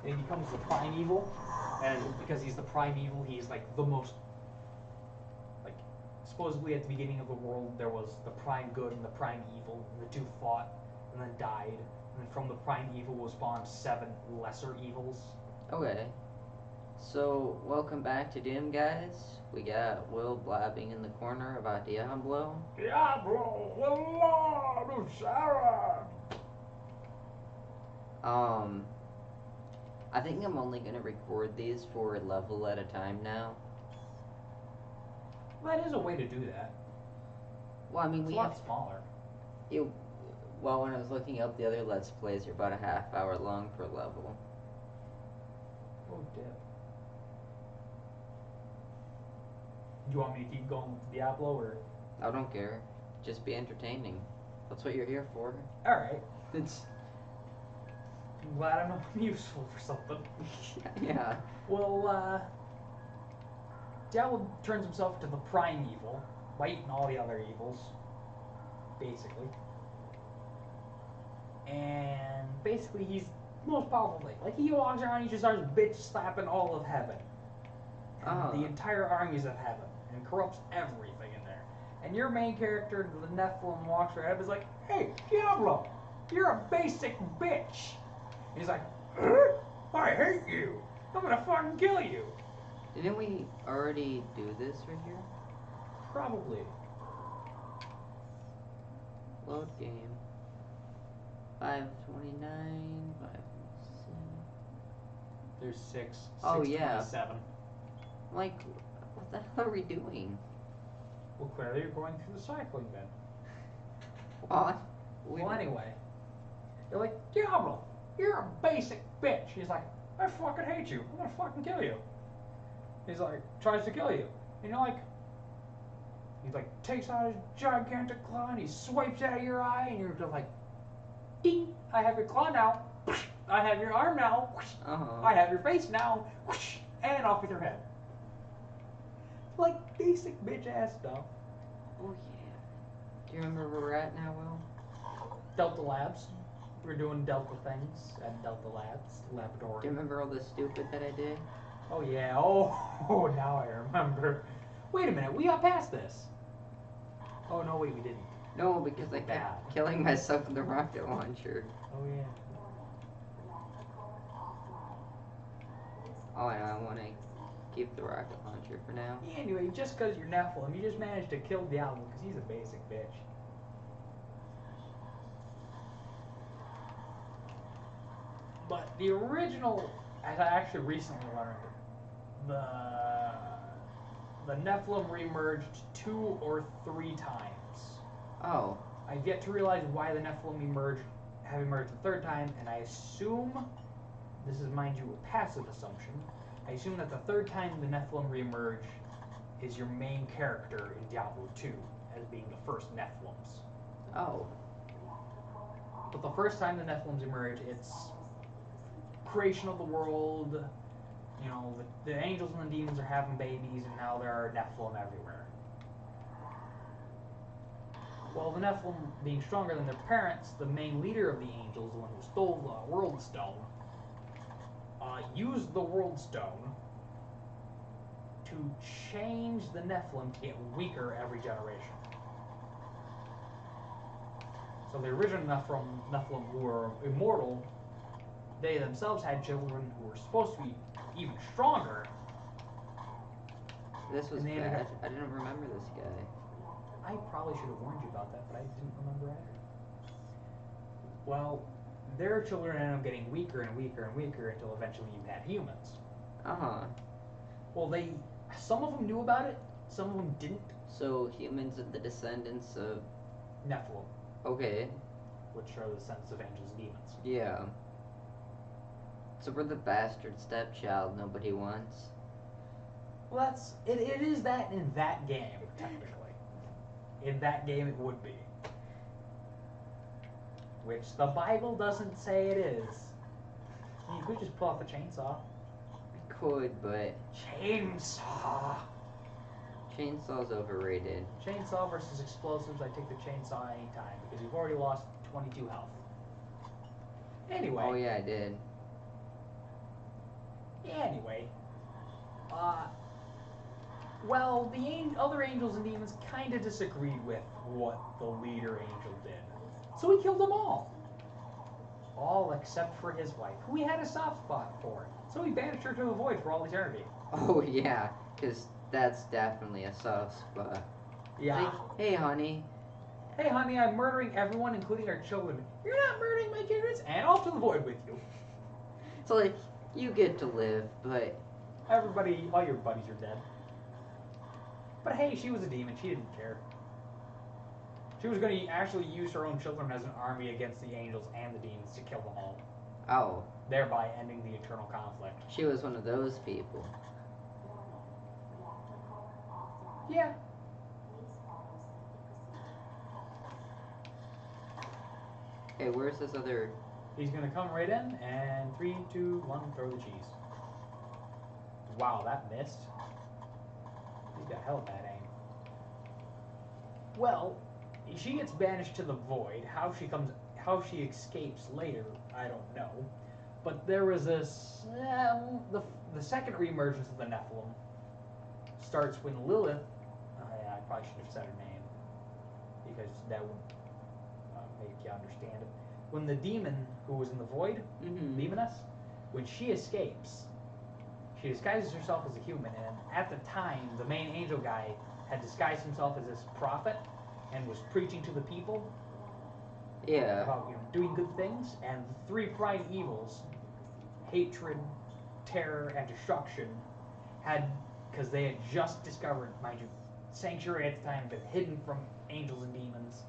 and he becomes the primeval. And because he's the primeval, he's like the most, like, supposedly at the beginning of the world there was the prime good and the prime evil, and the two fought and then died, and then from the prime evil was spawned 7 lesser evils. Okay. So, welcome back to Doom, guys. We got Will blabbing in the corner about Diablo. Diablo, the Lord of Sharon! I think I'm only gonna record these for a level at a time now. Well, that is a way to do that. Well, I mean, it's we a lot have smaller. Well, when I was looking up the other Let's Plays, they're about a half hour long per level. Oh, dip. Do you want me to keep going with Diablo, or? I don't care. Just be entertaining. That's what you're here for. Alright. I'm glad I'm useful for something. Yeah. Well, Diablo turns himself to the prime evil by eating all the other evils, basically. And basically he's the most powerful thing. Like, he walks around, he just starts bitch slapping all of heaven. The entire armies of heaven. And corrupts everything in there. And your main character, the Nephilim, walks around and is like, "Hey, Diablo, you're a basic bitch." And he's like, "I hate you. I'm gonna fucking kill you." Didn't we already do this right here? Probably. Load game. 529, 527. There's 6. Oh, yeah. 627. Like, what the hell are we doing? Well, clearly you're going through the cycling then. What? Well, anyway. You're like, "Diablo, you're a basic bitch." He's like, "I fucking hate you. I'm gonna fucking kill you." He's like, tries to kill you. And you're like, he like takes out his gigantic claw and he swipes out your eye, and you're just like, "Ding, I have your claw now. I have your arm now. I have your face now." And off with your head. Like basic bitch ass stuff. Oh yeah. Do you remember where we're at now, Will? Delta Labs. We're doing Delta things at Delta Labs Laboratory. Do you remember all the stupid that I did? Oh yeah. Oh, now I remember. Wait a minute. We got past this. Oh no, wait, we didn't. No, because I kept killing myself with the rocket launcher. Oh yeah. Oh, I want to keep the rocket launcher for now. Yeah, anyway, just because you're Nephilim, you just managed to kill Diablo because he's a basic bitch. But the original, as I actually recently learned, the Nephilim reemerged 2 or 3 times. Oh. I've yet to realize why the Nephilim have emerged the 3rd time, and I assume, this is, mind you, a passive assumption, I assume that the 3rd time the Nephilim reemerge is your main character in Diablo 2, as being the first Nephilims. Oh. But the first time the Nephilims emerge, it's creation of the world, you know, the angels and the demons are having babies, and now there are Nephilim everywhere. Well, the Nephilim, being stronger than their parents, the main leader of the angels, the one who stole the World Stone, used the World Stone to change the Nephilim to get weaker every generation. So the original Nephilim who were immortal, they themselves had children who were supposed to be even stronger. This was bad. I didn't remember this guy. I probably should have warned you about that, but I didn't remember either. Well, their children ended up getting weaker and weaker and weaker until eventually you had humans. Well, some of them knew about it, some of them didn't. So humans are the descendants of Nephilim. Okay. Which are the descendants of angels and demons. Yeah. So we're the bastard stepchild nobody wants. Well, it is that in that game, technically. In that game it would be. Which the Bible doesn't say it is. You could just pull out the chainsaw. We could, but... Chainsaw! Chainsaw's overrated. Chainsaw versus explosives, I take the chainsaw anytime, because you've already lost 22 health. Anyway. Oh yeah, I did. Anyway, uh, well, the other angels and demons kind of disagreed with what the leader angel did. So he killed them all. All except for his wife, who he had a soft spot for. So he banished her to the void for all eternity. Oh, yeah, because that's definitely a soft spot. Yeah. Like, hey, honey. Hey, honey, I'm murdering everyone, including our children. You're not murdering my kids, and off to the void with you. So, like, you get to live, but... Everybody, all your buddies are dead. But hey, she was a demon. She didn't care. She was going to actually use her own children as an army against the angels and the demons to kill them all. Oh. Thereby ending the eternal conflict. She was one of those people. Yeah. Hey, where's this other... He's going to come right in, and 3, 2, 1, throw the cheese. Wow, that missed. He's got hella bad aim. Well, she gets banished to the void. How she escapes later, I don't know. But there was this, the second reemergence of the Nephilim starts when Lilith, I probably should have said her name, because that would make you understand it. When the demon who was in the void, Demoness, when she escapes, she disguises herself as a human, and at the time, the main angel guy had disguised himself as this prophet and was preaching to the people. Yeah. About doing good things, and the 3 prime evils, hatred, terror, and destruction, because they had just discovered, mind you, Sanctuary at the time had been hidden from angels and demons,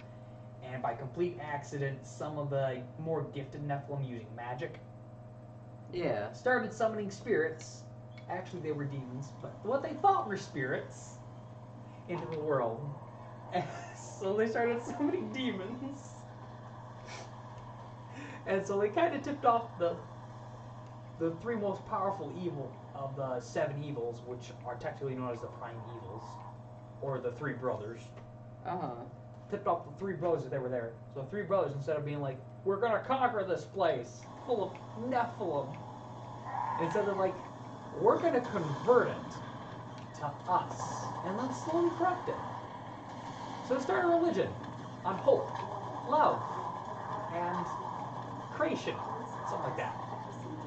and by complete accident, some of the more gifted Nephilim using magic started summoning spirits. Actually, they were demons, but what they thought were spirits into the world. And so they started summoning demons. And so they kind of tipped off the 3 most powerful evil of the 7 evils, which are technically known as the prime evils, or the 3 brothers. Tipped off the 3 brothers that they were there. So the 3 brothers, instead of being like, we're gonna conquer this place full of Nephilim, instead of like, we're gonna convert it to us, and then slowly corrupt it. So they started a religion on hope, love, and creation, something like that.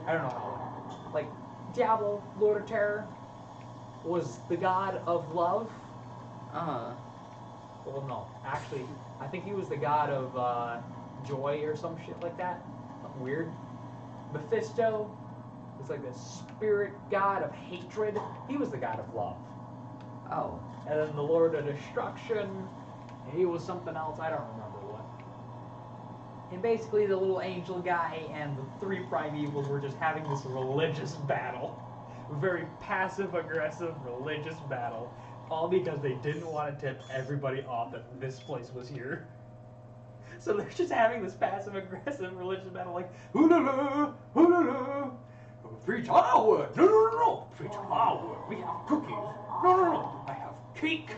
I don't know how it went. Like, Diablo, Lord of Terror, was the god of love. Well, no. Actually, I think he was the god of joy or some shit like that. Something weird. Mephisto was like the spirit god of hatred. He was the god of love. Oh. And then the Lord of Destruction, he was something else. I don't remember what. And basically, the little angel guy and the 3 prime evils were just having this religious battle. Very passive-aggressive religious battle. All because they didn't want to tip everybody off that this place was here. So they're just having this passive-aggressive religious battle like, hoo-la-la, hoo-la-la, preach our word, no, preach our word, we have cookies, no, I have cake.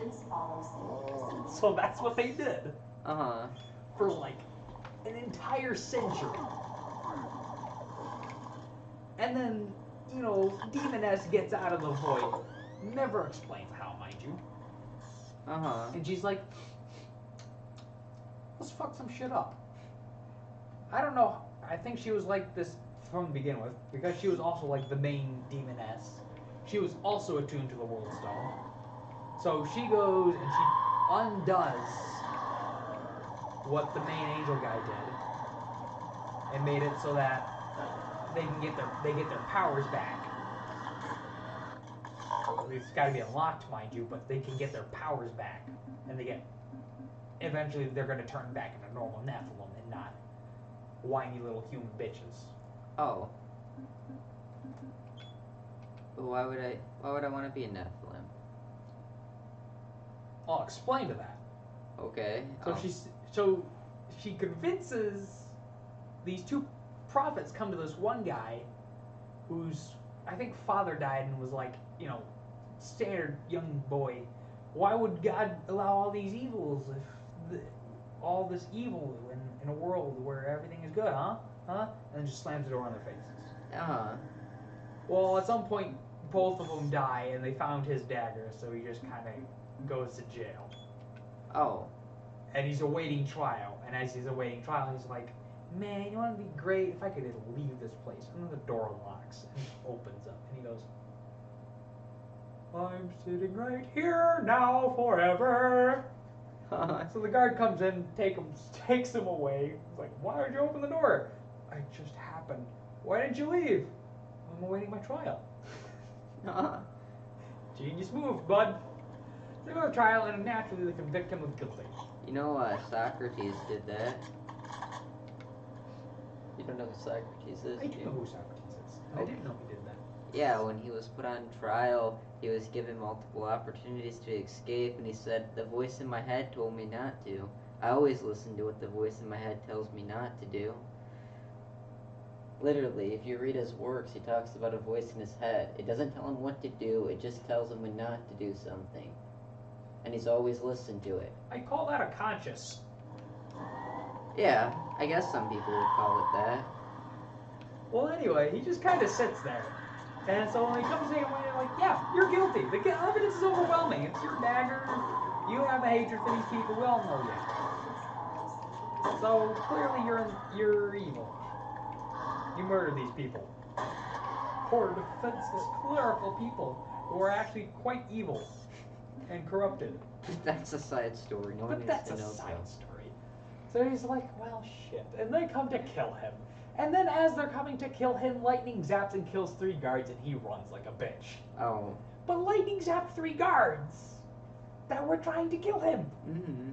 So that's what they did. For like an entire century. And then, Demoness gets out of the void. Never explains how, mind you. And she's like, let's fuck some shit up. I don't know. I think she was like this from the beginning with, because she was also like the main demoness. She was also attuned to the World Stone. So she goes and she undoes what the main angel guy did, and made it so that they get their powers back. It's got to be unlocked, mind you, but they can get their powers back, and eventually they're going to turn back into normal Nephilim and not whiny little human bitches. Oh. But why would I want to be a Nephilim? I'll explain to that. Okay. So she convinces these 2 prophets come to this one guy whose, I think, father died and was like, standard young boy. Why would God allow all these evils all this evil in a world where everything is good, huh? And then just slams the door on their faces. Well, at some point, both of them die, and they found his dagger, so he just kind of goes to jail. Oh. And he's awaiting trial. And as he's awaiting trial, he's like, man, you know what would be great if I could just leave this place. And then the door unlocks and opens up, and he goes, I'm sitting right here now forever. So the guard comes in, takes him away. He's like, why did you open the door? I just happened. Why didn't you leave? I'm awaiting my trial. Genius move, bud. They go to trial, and naturally they convict him of guilty. You know, Socrates did that. You don't know who Socrates is? I do know who Socrates is. I didn't know he did that. Yeah, when he was put on trial, he was given multiple opportunities to escape, and he said, the voice in my head told me not to. I always listen to what the voice in my head tells me not to do. Literally, if you read his works, he talks about a voice in his head. It doesn't tell him what to do, it just tells him when not to do something. And he's always listened to it. I call that a conscience. Yeah, I guess some people would call it that. Well, anyway, he just kind of sits there. And so when he comes in, we're like, yeah, you're guilty. The evidence is overwhelming. It's your dagger. You have a hatred for these people. We all know you. So clearly you're evil. You murdered these people. Poor defenseless clerical people who are actually quite evil and corrupted. That's a side story. No one But needs that's to a know side that. story. So he's like, well, shit. And they come to kill him. And then as they're coming to kill him, lightning zaps and kills 3 guards, and he runs like a bitch. Oh. But lightning zapped 3 guards that were trying to kill him. Mm-hmm.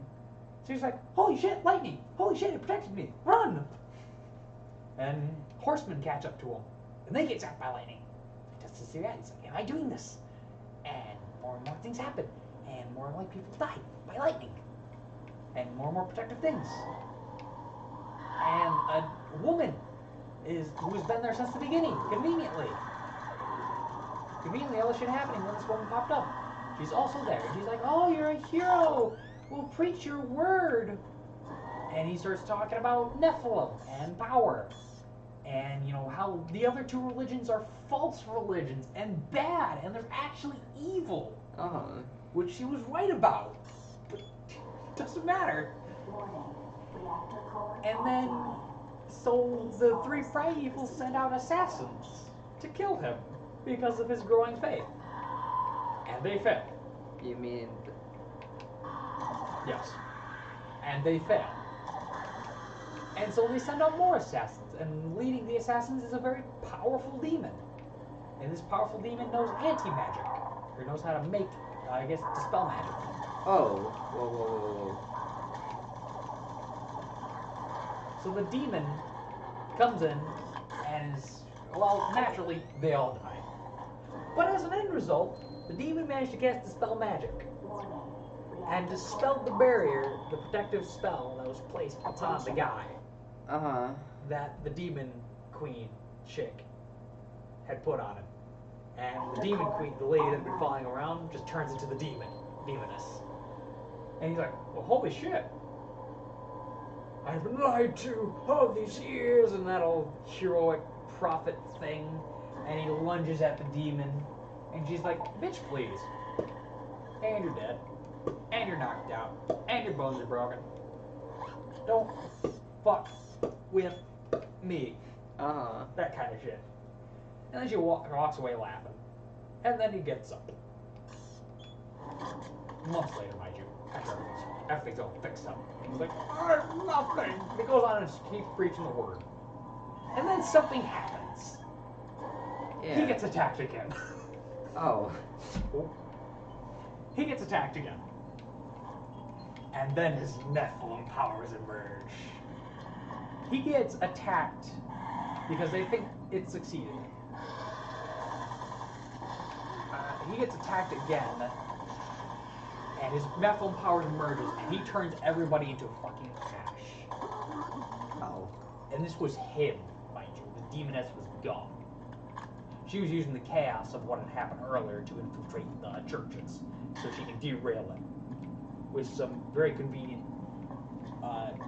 So he's like, holy shit, lightning. Holy shit, it protected me. Run. And horsemen catch up to him. And they get zapped by lightning. He does this again. He's like, am I doing this? And more things happen. And more like people die by lightning. And more protective things. And a woman who's been there since the beginning, conveniently, all this shit happening when this woman popped up. She's also there. And she's like, oh, you're a hero. We'll preach your word. And he starts talking about Nephilim and power. And, you know, how the other 2 religions are false religions and bad. And they're actually evil. Uh-huh. Which she was right about. But it doesn't matter. And then, so the 3 primeval send out assassins to kill him because of his growing faith. And they fail. You mean... Yes. And they fail. And so they send out more assassins, and leading the assassins is a very powerful demon. And this powerful demon knows anti-magic, or knows how to make, I guess, dispel magic. Oh. Whoa. So the demon comes in and is, well, naturally, they all die. But as an end result, the demon managed to cast Dispel Magic and dispelled the barrier, the protective spell that was placed upon the guy Uh-huh. that the demon queen chick had put on him. And the demon queen, the lady that had been following around, just turns into the demoness. And he's like, well, holy shit. I've been lied to all these years, and that old heroic prophet thing. And he lunges at the demon, and she's like, bitch, please. And you're dead. And you're knocked out. And your bones are broken. Don't fuck with me. Uh-huh. That kind of shit. And then she walks away laughing. And then he gets up. Months later, mind you. After everything's all fixed up. He's like, nothing. And he goes on and keeps preaching the word. And then something happens. Yeah. He gets attacked again. Oh. He gets attacked again. And then his Nephilim powers emerge. He gets attacked because they think it succeeded. He gets attacked again, and his Nephilim powers emerges, and he turns everybody into fucking ash. Oh. And this was him, mind you. The demoness was gone. She was using the chaos of what had happened earlier to infiltrate the churches, so she can derail it with some very convenient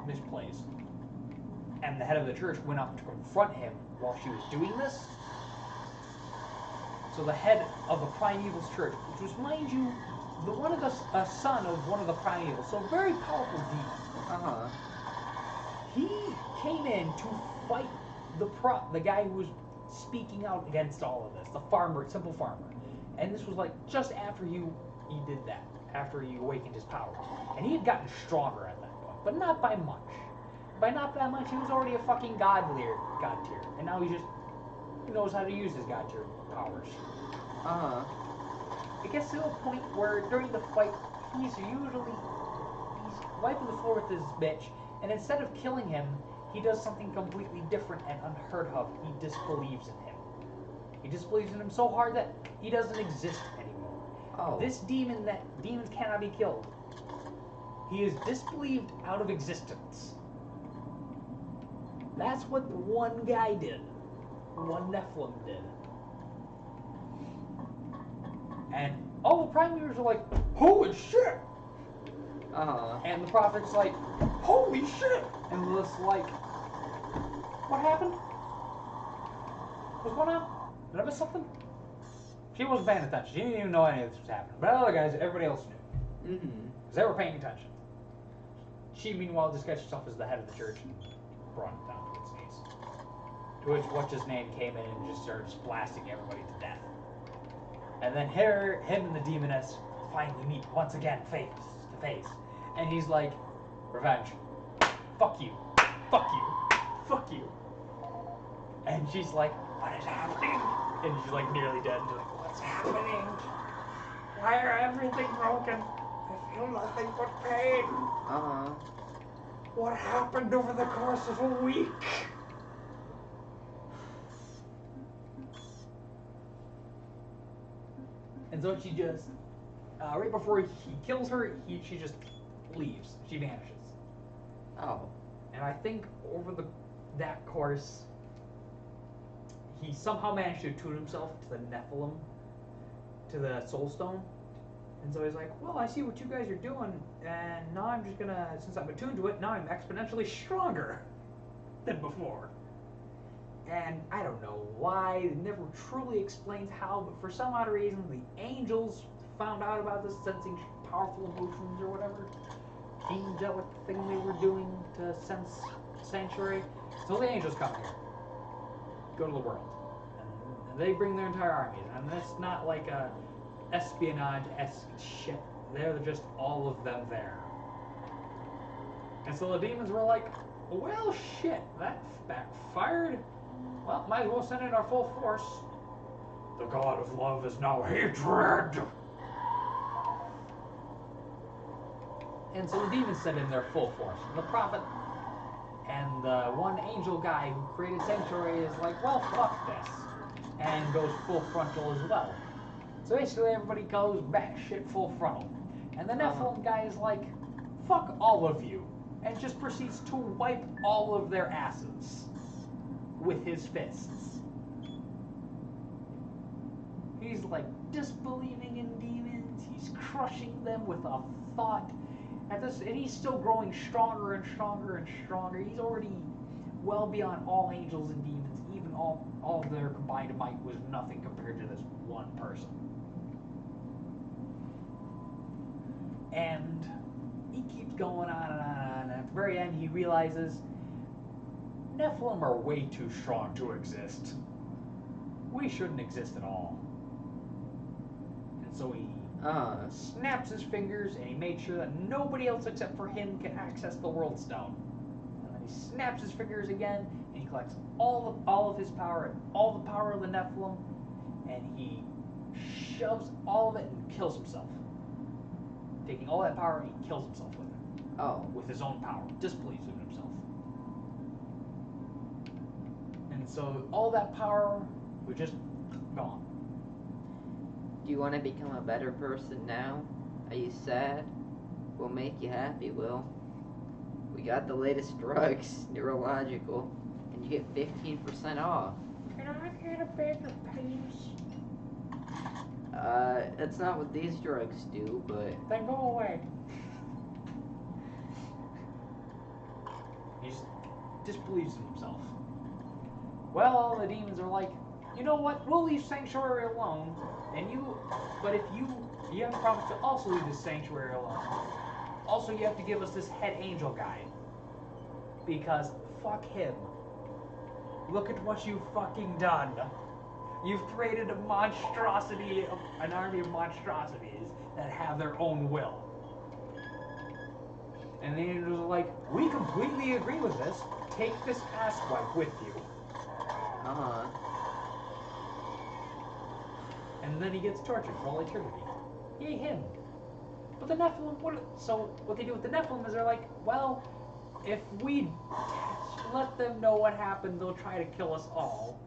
misplays. And the head of the church went up to confront him while she was doing this, So the head of the Primeval's church, which was, mind you, a son of one of the Primevals, so a very powerful demon. He came in to fight the guy who was speaking out against all of this, the farmer, simple farmer. And this was like just after he did that, after he awakened his powers. And he had gotten stronger at that point, but not by much. By not that much, he was already a fucking god tier. And now he knows how to use his god tier powers. It gets to a point where during the fight, he's wiping the floor with his bitch, and instead of killing him, he does something completely different and unheard of. He disbelieves in him. He disbelieves in him so hard that he doesn't exist anymore. This demon that demons cannot be killed, he is disbelieved out of existence. That's what the one guy did. One Nephilim did. And all the Primevals are like, holy shit! And the prophet's like, holy shit! And Lilith's like, what happened? What's going on? Did I miss something? She wasn't paying attention. She didn't even know any of this was happening. But other guys, everybody else knew. Because they were paying attention. She, meanwhile, disguised herself as the head of the church and brought it down to its knees. To which what's-his-name came in and just started blasting everybody to death. And then him and the demoness finally meet once again, face to face. And he's like, revenge. Fuck you. Fuck you. Fuck you. And she's like, what is happening? And she's like nearly dead. And she's like, what's happening? Why are everything broken? I feel nothing but pain. What happened over the course of a week? And so she just, right before he kills her, she just leaves. She vanishes. And I think over that course, he somehow managed to attune himself to the Nephilim, to the Soul Stone. And so he's like, well, I see what you guys are doing, and now I'm just gonna, since I'm attuned to it, now I'm exponentially stronger than before. And I don't know why, it never truly explains how, but for some odd reason, the angels found out about this, sensing powerful emotions or whatever. Angelic thing they were doing to sense sanctuary. So the angels come here. Go to the world. And they bring their entire armies. And that's not like a espionage-esque shit. They're just all of them there. And so the demons were like, well, shit, that backfired. Well, might as well send in our full force. The god of love is now hatred. And so the demons sent in their full force. And the prophet and the one angel guy who created Sanctuary is like, well, fuck this. And goes full frontal as well. So basically everybody goes batshit full frontal. And the Nephilim guy is like, fuck all of you. And just proceeds to wipe all of their asses with his fists. He's like disbelieving in demons. He's crushing them with a thought. And he's still growing stronger and stronger and stronger. He's already well beyond all angels and demons. Even all of their combined might was nothing compared to this one person. And he keeps going on and on. And at the very end, he realizes Nephilim are way too strong to exist. We shouldn't exist at all. And so he snaps his fingers, and he made sure that nobody else except for him can access the World Stone. And then he snaps his fingers again, and he collects all of his power and all the power of the Nephilim, and he shoves all of it and kills himself. Taking all that power, he kills himself with it. With his own power. Disbelieves in himself. And so all that power was just gone. Do you want to become a better person now? Are you sad? We'll make you happy, Will. We got the latest drugs, neurological, and you get 15% off. Can I get a bag of pills? That's not what these drugs do, but... Then go away. He just disbelieves in himself. Well, the demons are like, you know what? We'll leave Sanctuary alone, and but if you have to promise to also leave this Sanctuary alone. Also, you have to give us this head angel guy, because fuck him. Look at what you've fucking done. You've created a monstrosity, an army of monstrosities that have their own will. And the angels are like, we completely agree with this. Take this asswipe with you. Uh-huh. And then he gets tortured for all eternity. Yay, him. But the Nephilim, what they do with the Nephilim is they're like, well, if we let them know what happened, they'll try to kill us all.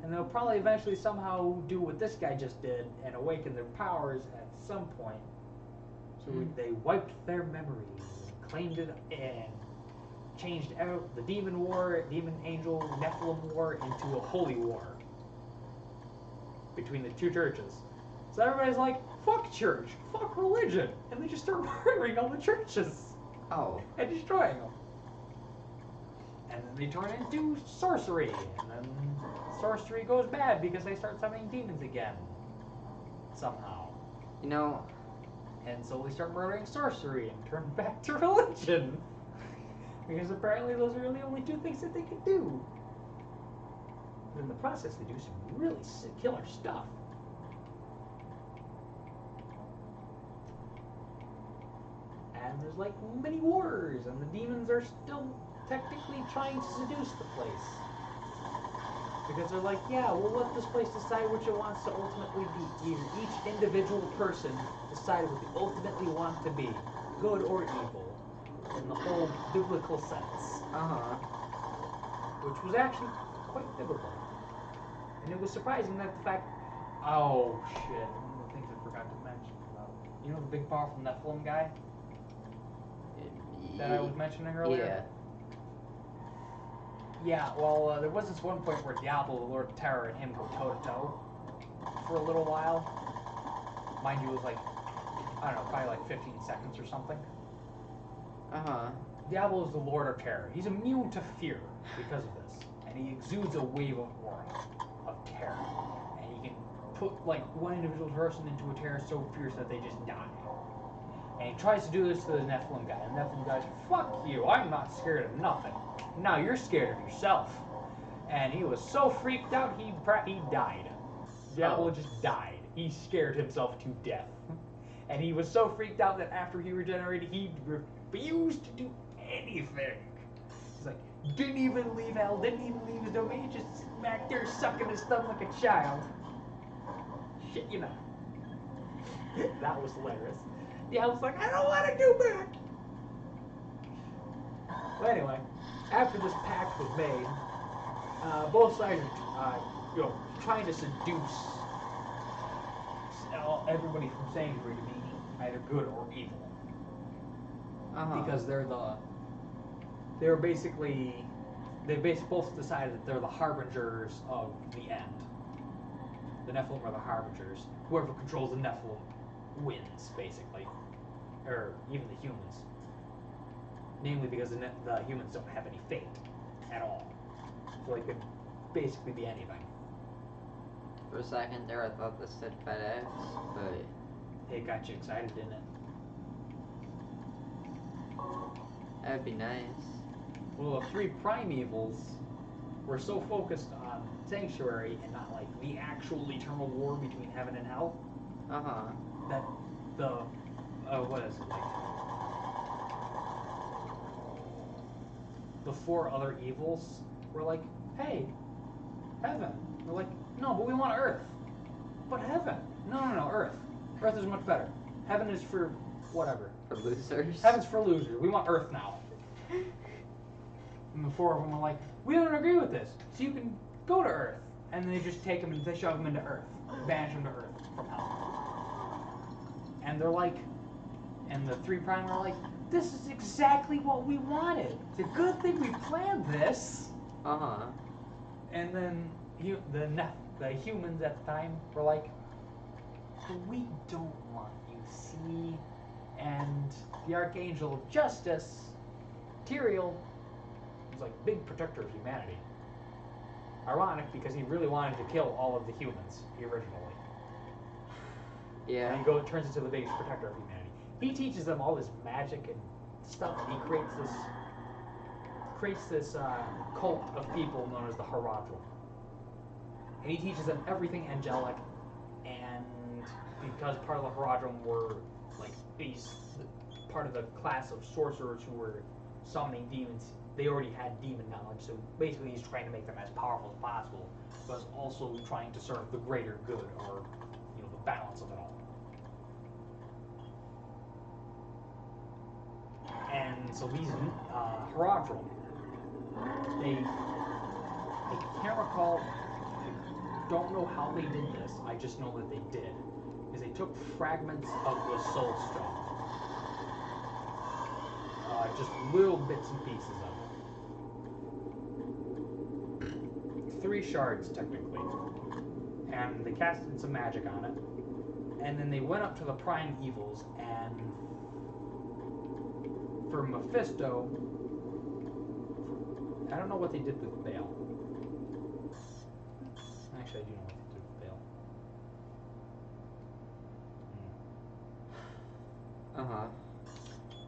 And they'll probably eventually somehow do what this guy just did and awaken their powers at some point. So they wiped their memories and claimed it and changed out the demon war, demon angel Nephilim war into a holy war between the two churches. So everybody's like, fuck church, fuck religion, and they just start murdering all the churches. Oh. And destroying them. And then they turn into sorcery, and then sorcery goes bad because they start summoning demons again. Somehow. You know... And so they start murdering sorcery and turn back to religion. Because apparently those are the only two things that they could do. But in the process, they do some really sick, killer stuff. And there's like many wars, and the demons are still technically trying to seduce the place. Because they're like, yeah, we'll let this place decide which it wants to ultimately be. Each individual person decide what they ultimately want to be, good or evil, in the whole biblical sense. Uh-huh. Which was actually quite biblical. And it was surprising that the fact, oh shit, one of the things I forgot to mention about, you know the big powerful Nephilim guy? That I was mentioning earlier? Yeah. Yeah, well, there was this one point where Diablo, the Lord of Terror, and him go toe-to-toe for a little while. Mind you, it was like, I don't know, probably like 15 seconds or something. Uh-huh. Diablo is the Lord of Terror. He's immune to fear because of this. And he exudes a wave of aura of terror. And he can put, like, one individual person into a terror so fierce that they just die. And he tries to do this to the Nephilim guy. And the Nephilim guy's, fuck you, I'm not scared of nothing. Now you're scared of yourself. And he was so freaked out, he died. Diablo just died. He scared himself to death. And he was so freaked out that after he regenerated, he refused to do anything. He's like, didn't even leave hell, didn't even leave his domain, just sitting back there sucking his thumb like a child. Shit, you know. That was hilarious. Diablo's like, I don't want to go back. But anyway, after this pact was made, both sides are, trying to seduce everybody from Sanctuary to be either good or evil. Because they both decided that they're the harbingers of the end. The Nephilim are the harbingers. Whoever controls the Nephilim wins, basically. Or even the humans. Namely because the humans don't have any fate at all. So they could basically be anything. For a second there, I thought this said FedEx, but... It got you excited, didn't it? That'd be nice. Well, the three primevals were so focused on Sanctuary and not, like, the actual eternal war between heaven and hell. Uh-huh. That the... what is it, like... The four other evils were like, hey, heaven. They're like, no, but we want Earth. But heaven. No, Earth. Earth is much better. Heaven is for whatever. For losers? Heaven's for losers. We want Earth now. And the four of them were like, we don't agree with this, so you can go to Earth. And they just take them and they shove them into Earth. Banish them to Earth from hell. And they're like, and the three prime are like, this is exactly what we wanted. It's a good thing we planned this. Uh-huh. And then the humans at the time were like, but we don't want you, see? And the Archangel of Justice, Tyrael, was like big protector of humanity. Ironic, because he really wanted to kill all of the humans originally. Yeah. And he turns into the biggest protector of humanity. He teaches them all this magic and stuff, and he creates this cult of people known as the Haradrim. And he teaches them everything angelic, and because part of the Haradrim were like part of the class of sorcerers who were summoning demons, they already had demon knowledge, so basically he's trying to make them as powerful as possible, but also trying to serve the greater good, or the balance of it all. And so these Haradrim, I can't recall, don't know how they did this, I just know that they did, is they took fragments of the Soul Stone, just little bits and pieces of it. 3 shards, technically. And they casted some magic on it. And then they went up to the Prime Evils, and for Mephisto, I don't know what they did with Bale. Actually, I do know what they did with Bale. Uh-huh.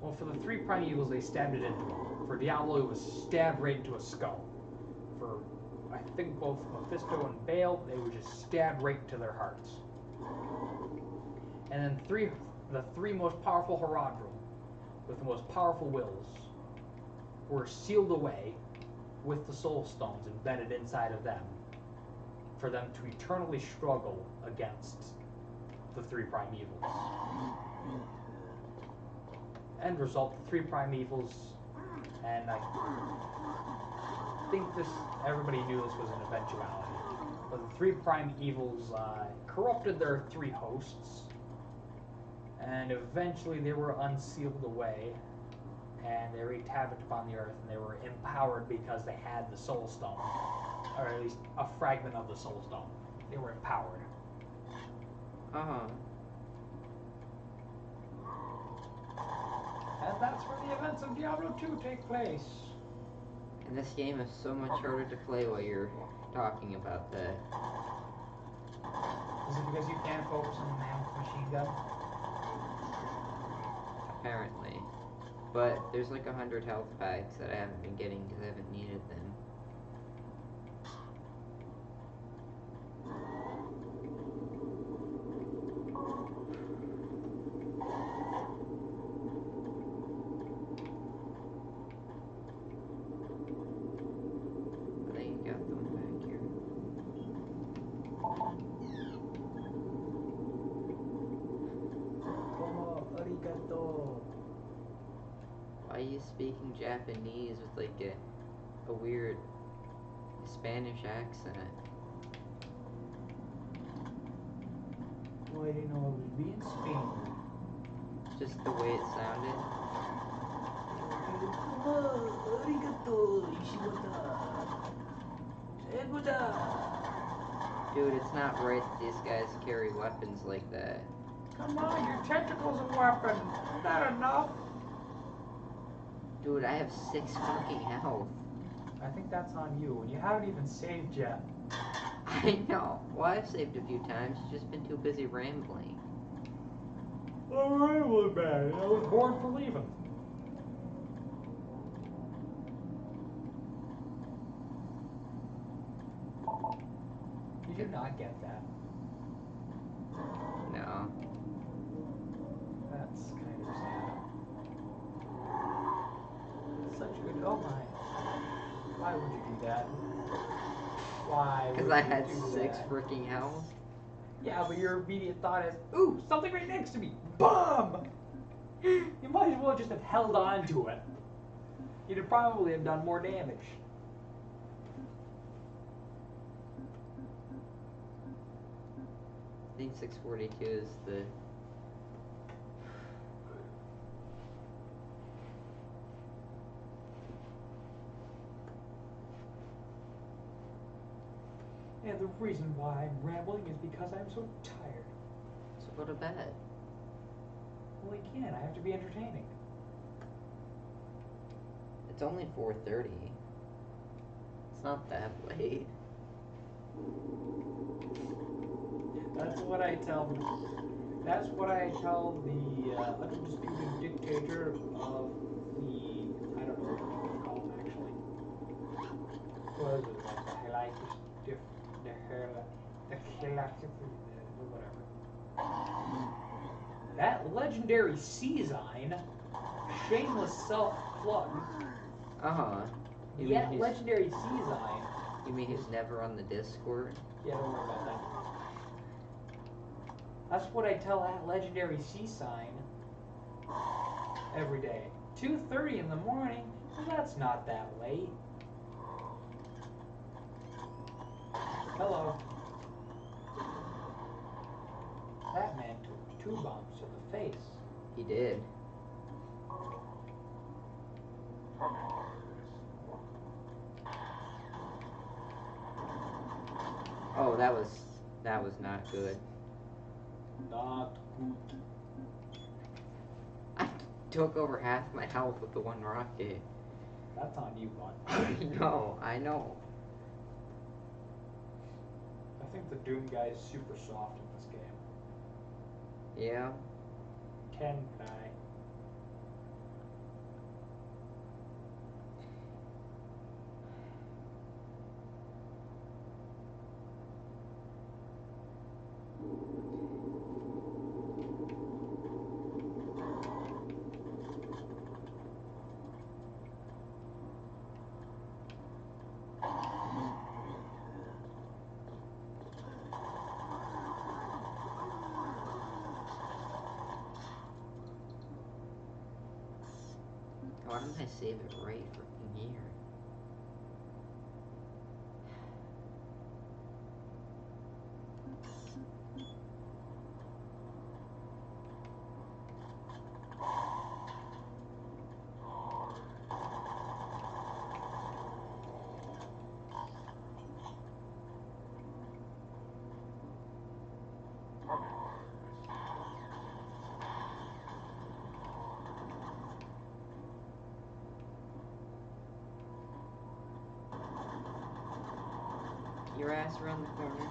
Well, for the 3 Prime Evils, they stabbed it into him. For Diablo, it was stabbed right into a skull. For, I think, both Mephisto and Bale, they were just stabbed right into their hearts. And then the 3 most powerful Haradrim, with the most powerful wills, were sealed away with the Soul Stones embedded inside of them, for them to eternally struggle against the 3 Prime Evils. End result, the 3 Prime Evils, and I think everybody knew this was an eventuality, but the 3 Prime Evils corrupted their 3 hosts, and eventually they were unsealed away, and they wreaked havoc upon the earth, and they were empowered because they had the Soul Stone, or at least a fragment of the Soul Stone. They were empowered. Uh-huh. And that's where the events of Diablo 2 take place. And this game is so much harder to play while you're talking about that. Is it because you can't focus on the man with the machine gun? Apparently. But there's like 100 health packs that I haven't been getting because I haven't needed them. Why are you speaking Japanese with like a weird Spanish accent? Well, I didn't know I was being Spain. Just the way it sounded. Dude, it's not right that these guys carry weapons like that. Come on, your tentacle's a weapon. Not enough. Dude, I have 6 fucking health. I think that's on you, and you haven't even saved yet. I know. Well, I've saved a few times. Just been too busy rambling. I'm rambling, man. I was born for leaving. You did not get that. No. That's kind of sad. Such a good. Oh my. Why would you do that? Why? Because I had 6 freaking health. Yeah, but your immediate thought is, ooh, something right next to me. Bomb! You might as well just have held on to it. You'd have probably have done more damage. I think 642 is the... Yeah, the reason why I'm rambling is because I'm so tired. So go to bed. Well, I can't. I have to be entertaining. It's only 4:30. It's not that late. That's what I tell the. That's what I tell the undisputed dictator of the. I don't know what you call him actually. What is it? Like the whatever. That legendary Cezine, shameless self-plug. You That mean legendary Cezine. You mean he's never on the Discord? Yeah, don't worry about that. That's what I tell that legendary Cezine every day. 2:30 in the morning. That's not that late. Hello. That man took 2 bombs to the face. He did. Oh, that was not good. Not good. I took over half my health with the one rocket. That's on you, bud. No, I know. I think the Doom guy is super soft in this game. Yeah. Ken guy. Why didn't I save it right freaking here? Your ass around the corner.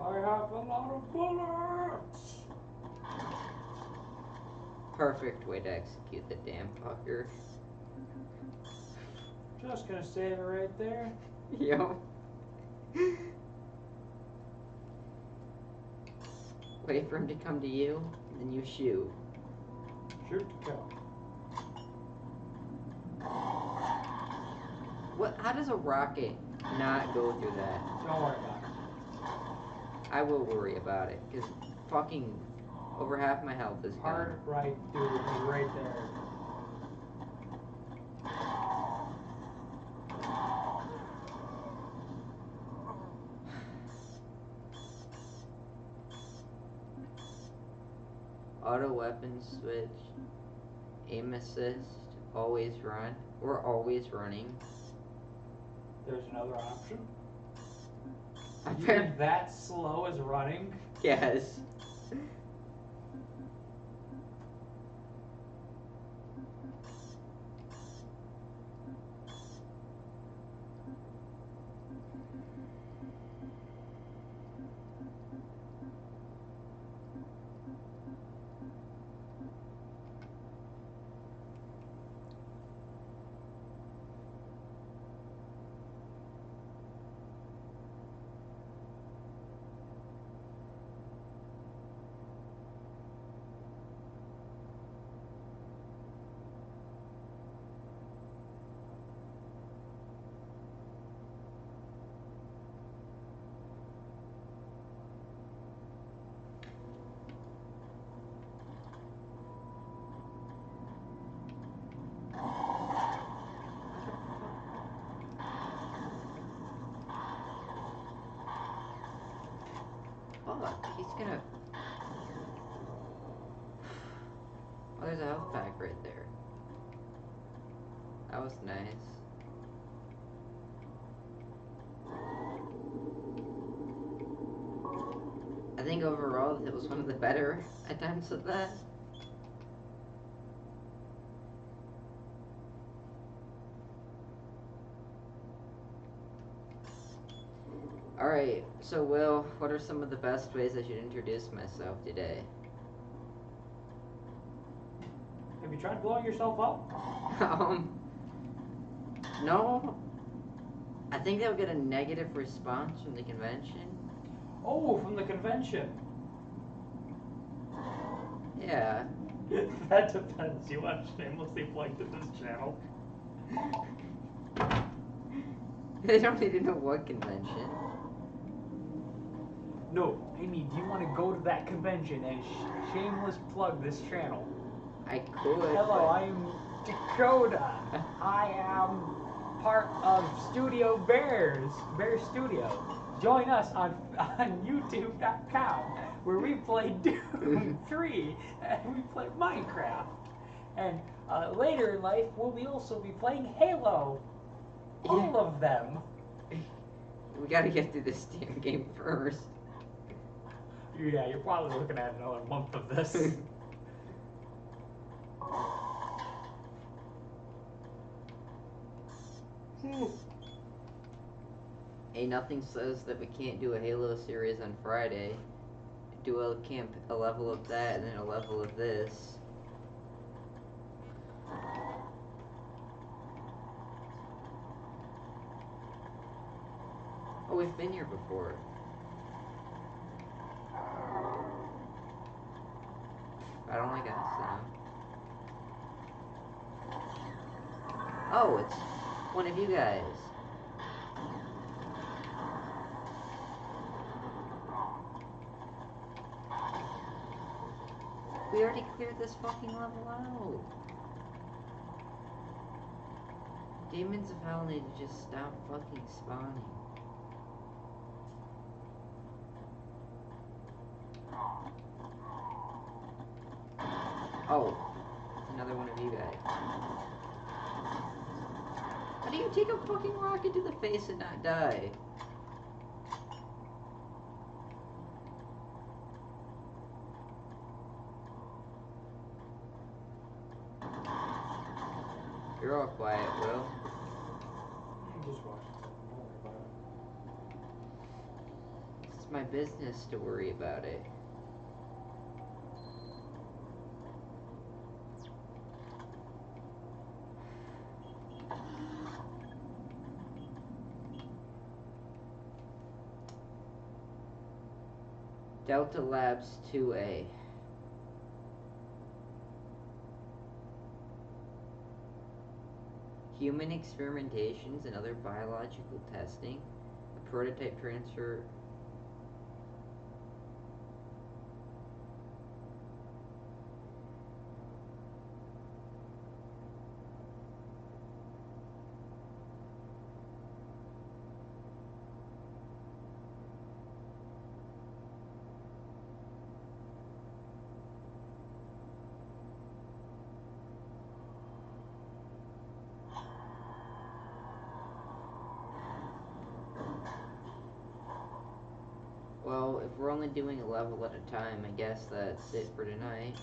I have a lot of bullets. Perfect way to execute the damn fucker. Just gonna save it right there. Yo. Wait for him to come to you, then you shoot. Shoot to kill. What? How does a rocket not go through that? Don't worry about it. I will worry about it, because fucking over half my health is Hard gone. right, dude, is right there. Auto weapon switch, aim assist, always run. We're always running. There's another option. You Apparently, think that slow is running? yes. Fuck, he's gonna... Oh, there's a health pack right there. That was nice. I think overall it was one of the better attempts at that. Alright, so Will, what are some of the best ways I should introduce myself today? Have you tried blowing yourself up? No. I think they'll get a negative response from the convention. Oh, from the convention. Yeah. That depends. You watch shamelessly plugged to this channel. They don't need to know what convention. No, Amy, do you want to go to that convention and shameless plug this channel? I could. Hello, I am Dakota. I am part of Studio Bearz, Bearz Studio. Join us on YouTube.com where we play Doom 3 and we play Minecraft. And later in life, we'll also be playing Halo. All of them. We gotta get through this damn game first. Yeah, you're probably looking at another month of this. Hey, nothing says that we can't do a Halo series on Friday. Do a level of that and then a level of this. Oh, we've been here before. I don't like us now. Oh, it's one of you guys. We already cleared this fucking level out. Demons of Hell need to just stop fucking spawning. Oh, it's another one of you guys. How do you take a fucking rocket to the face and not die? You're all quiet, Will. Just watch it. Don't worry about it. It's my business to worry about it. Delta Labs 2A. Human experimentations and other biological testing. A prototype transfer. Well, if we're only doing a level at a time, I guess that's it for tonight.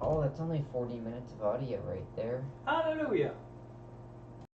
Oh, that's only 40 minutes of audio right there. Hallelujah.